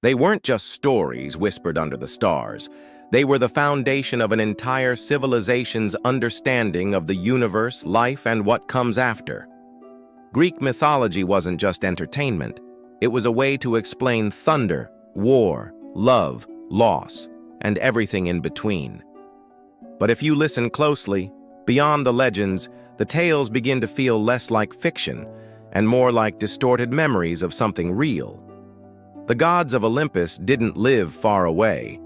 They weren't just stories whispered under the stars. They were the foundation of an entire civilization's understanding of the universe, life, and what comes after. Greek mythology wasn't just entertainment. It was a way to explain thunder, war, love, loss, and everything in between. But if you listen closely, beyond the legends, the tales begin to feel less like fiction and more like distorted memories of something real. The gods of Olympus didn't live far away.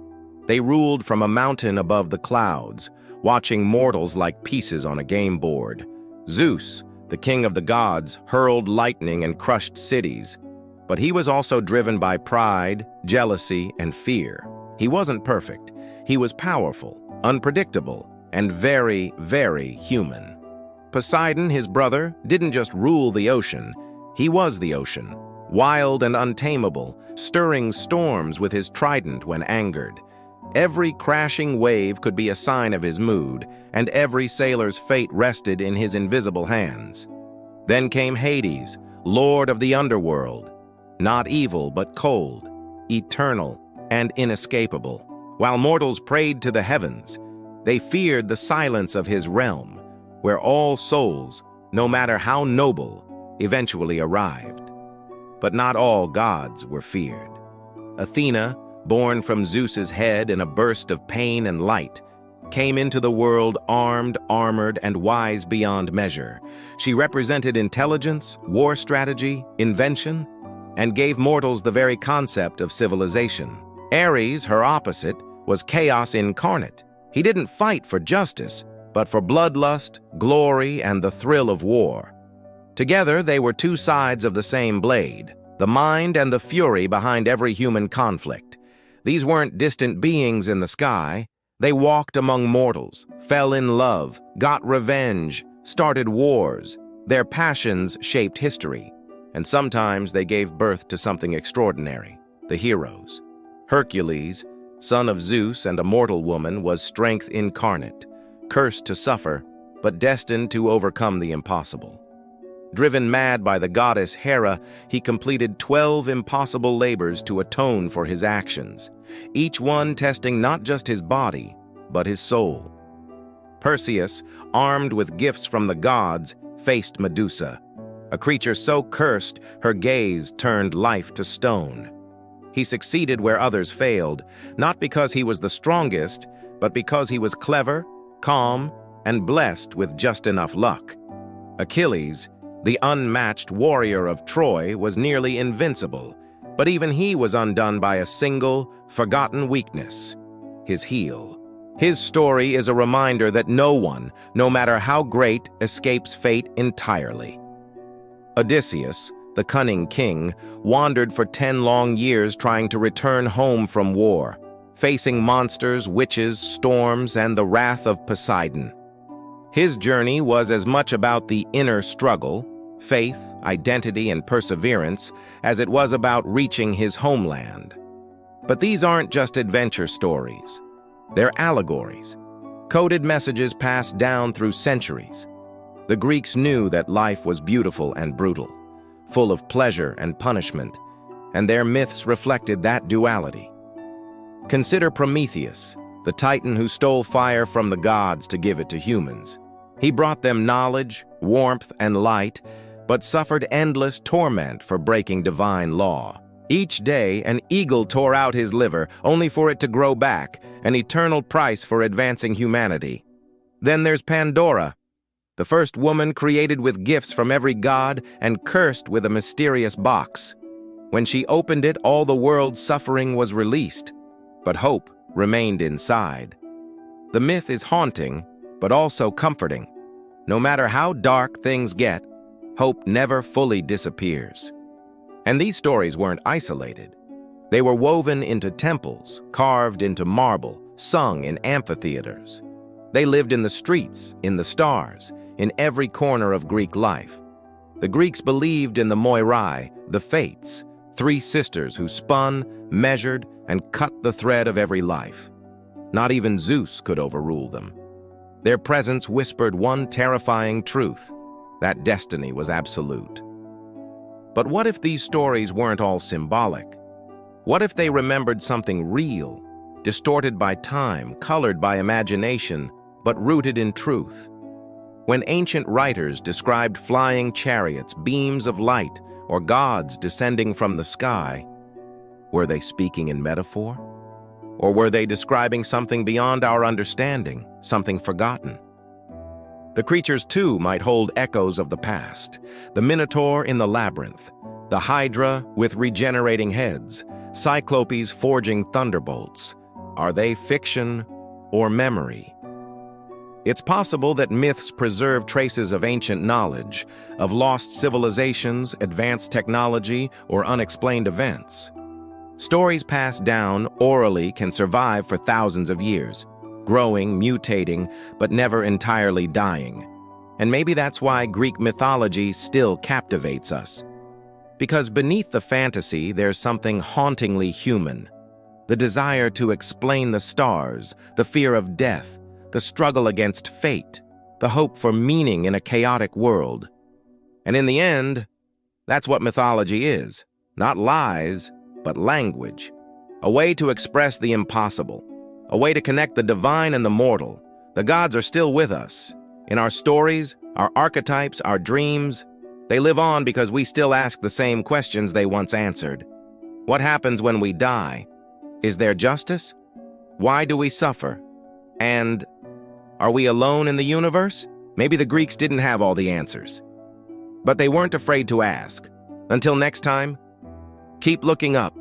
They ruled from a mountain above the clouds, watching mortals like pieces on a game board. Zeus, the king of the gods, hurled lightning and crushed cities. But he was also driven by pride, jealousy, and fear. He wasn't perfect. He was powerful, unpredictable, and very, very human. Poseidon, his brother, didn't just rule the ocean. He was the ocean, wild and untamable, stirring storms with his trident when angered. Every crashing wave could be a sign of his mood, and every sailor's fate rested in his invisible hands. Then came Hades, lord of the underworld, not evil but cold, eternal, and inescapable. While mortals prayed to the heavens, they feared the silence of his realm, where all souls, no matter how noble, eventually arrived. But not all gods were feared. Athena, born from Zeus's head in a burst of pain and light, came into the world armed, armored, and wise beyond measure. She represented intelligence, war strategy, invention, and gave mortals the very concept of civilization. Ares, her opposite, was chaos incarnate. He didn't fight for justice, but for bloodlust, glory, and the thrill of war. Together, they were two sides of the same blade, the mind and the fury behind every human conflict. These weren't distant beings in the sky. They walked among mortals, fell in love, got revenge, started wars. Their passions shaped history, and sometimes they gave birth to something extraordinary, the heroes. Hercules, son of Zeus and a mortal woman, was strength incarnate, cursed to suffer, but destined to overcome the impossible. Driven mad by the goddess Hera, he completed 12 impossible labors to atone for his actions, each one testing not just his body, but his soul. Perseus, armed with gifts from the gods, faced Medusa, a creature so cursed her gaze turned life to stone. He succeeded where others failed, not because he was the strongest, but because he was clever, calm, and blessed with just enough luck. Achilles, the unmatched warrior of Troy, was nearly invincible, but even he was undone by a single, forgotten weakness: his heel. His story is a reminder that no one, no matter how great, escapes fate entirely. Odysseus, the cunning king, wandered for 10 long years trying to return home from war, facing monsters, witches, storms, and the wrath of Poseidon. His journey was as much about the inner struggle, faith, identity, and perseverance, as it was about reaching his homeland. But these aren't just adventure stories. They're allegories, coded messages passed down through centuries. The Greeks knew that life was beautiful and brutal, full of pleasure and punishment, and their myths reflected that duality. Consider Prometheus, the titan who stole fire from the gods to give it to humans. He brought them knowledge, warmth, and light, but suffered endless torment for breaking divine law. Each day, an eagle tore out his liver, only for it to grow back, an eternal price for advancing humanity. Then there's Pandora, the first woman created with gifts from every god and cursed with a mysterious box. When she opened it, all the world's suffering was released, but hope remained inside. The myth is haunting, but also comforting. No matter how dark things get, hope never fully disappears. And these stories weren't isolated. They were woven into temples, carved into marble, sung in amphitheaters. They lived in the streets, in the stars, in every corner of Greek life. The Greeks believed in the Moirai, the Fates, 3 sisters who spun, measured, and cut the thread of every life. Not even Zeus could overrule them. Their presence whispered one terrifying truth: that destiny was absolute. But what if these stories weren't all symbolic? What if they remembered something real, distorted by time, colored by imagination, but rooted in truth? When ancient writers described flying chariots, beams of light, or gods descending from the sky, were they speaking in metaphor? Or were they describing something beyond our understanding, something forgotten? The creatures, too, might hold echoes of the past. The Minotaur in the labyrinth, the Hydra with regenerating heads, Cyclopes forging thunderbolts. Are they fiction or memory? It's possible that myths preserve traces of ancient knowledge, of lost civilizations, advanced technology, or unexplained events. Stories passed down orally can survive for thousands of years, growing, mutating, but never entirely dying. And maybe that's why Greek mythology still captivates us. Because beneath the fantasy, there's something hauntingly human. The desire to explain the stars, the fear of death, the struggle against fate, the hope for meaning in a chaotic world. And in the end, that's what mythology is. Not lies, but language. A way to express the impossible. A way to connect the divine and the mortal. The gods are still with us. In our stories, our archetypes, our dreams, they live on because we still ask the same questions they once answered. What happens when we die? Is there justice? Why do we suffer? And are we alone in the universe? Maybe the Greeks didn't have all the answers. But they weren't afraid to ask. Until next time, keep looking up.